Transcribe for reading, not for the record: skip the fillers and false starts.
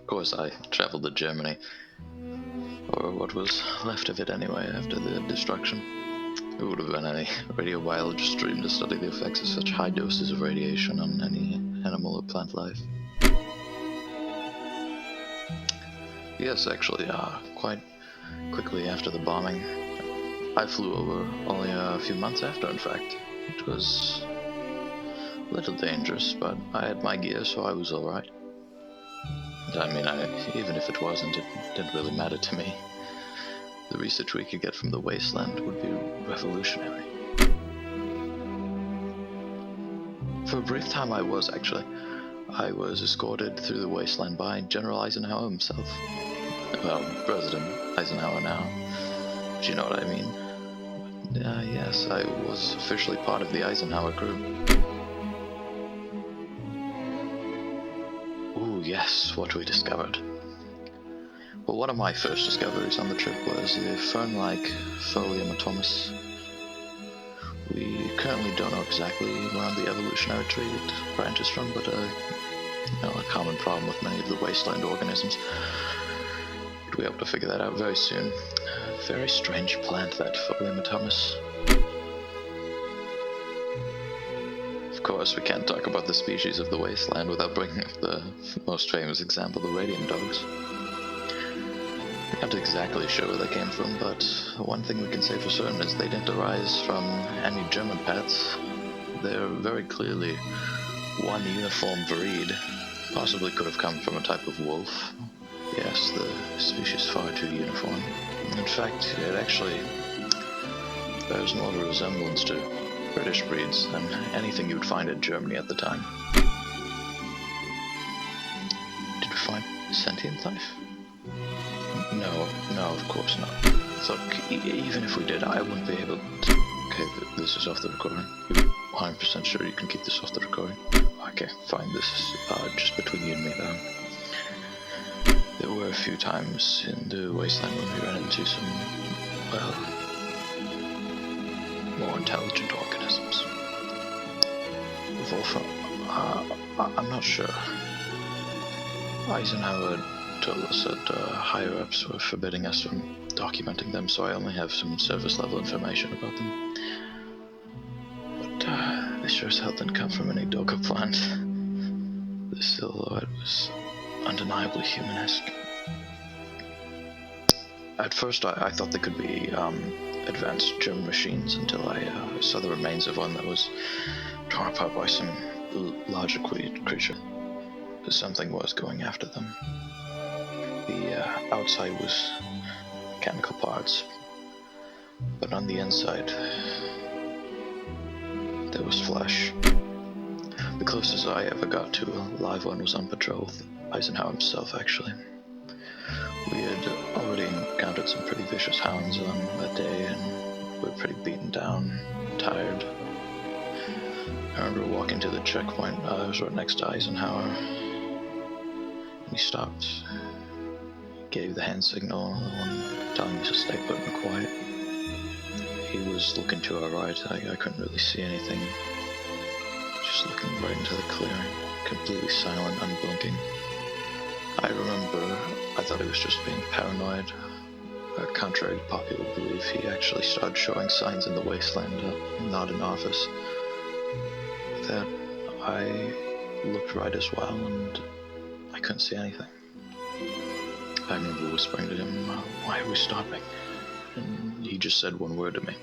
course, I traveled to Germany, or what was left of it anyway, after the destruction. Who would have been any radiobiologist dream to study the effects of such high doses of radiation on any animal or plant life? Yes, actually, quite quickly after the bombing, I flew over, only a few months after, in fact. It was a little dangerous, but I had my gear, so I was alright. I mean, even if it wasn't, it didn't really matter to me. The research we could get from the Wasteland would be revolutionary. For a brief time I was escorted through the Wasteland by General Eisenhower himself. Well, President Eisenhower now, but you know what I mean. Yes, I was officially part of the Eisenhower crew. Ooh, yes, what we discovered. Well, one of my first discoveries on the trip was the fern-like Folium atomus. We currently don't know exactly where on the evolutionary tree it branches from, but a common problem with many of the wasteland organisms. But we hope to figure that out very soon. A very strange plant, that Folium atomus. Of course, we can't talk about the species of the wasteland without bringing up the most famous example, the radium dogs. We're not exactly sure where they came from, but one thing we can say for certain is they didn't arise from any German pets. They're very clearly one uniform breed. Possibly could have come from a type of wolf. Yes, the species is far too uniform. In fact, it actually bears more of a resemblance to British breeds than anything you would find in Germany at the time. Did we find sentient life? No, of course not. Look, even if we did, I wouldn't be able to... Okay, this is off the recording. You're 100% sure you can keep this off the recording? Okay, fine, this is just between you and me though. There were a few times in the wasteland when we ran into some, well, more intelligent organisms. Wolf, I'm not sure. Eisenhower told us that higher-ups were forbidding us from documenting them, so I only have some service-level information about them. But they sure as hell didn't come from any doggo plant. The silhouette was undeniably humanesque. At first I thought they could be advanced German machines until I saw the remains of one that was torn apart by some larger creature. Something was going after them. The outside was chemical parts, but on the inside there was flesh. The closest I ever got to a live one was on patrol with Eisenhower himself, actually. We had already encountered some pretty vicious hounds on that day, and we were pretty beaten down, tired. I remember walking to the checkpoint. I was right next to Eisenhower, and he stopped. Gave the hand signal, the one telling us to stay put and quiet. He was looking to our right. I couldn't really see anything. Just looking right into the clearing, completely silent, unblinking. I remember I thought he was just being paranoid. Contrary to popular belief, he actually started showing signs in the wasteland, not in office. That I looked right as well, and I couldn't see anything. I remember whispering to him, why are we stopping? And he just said one word to me,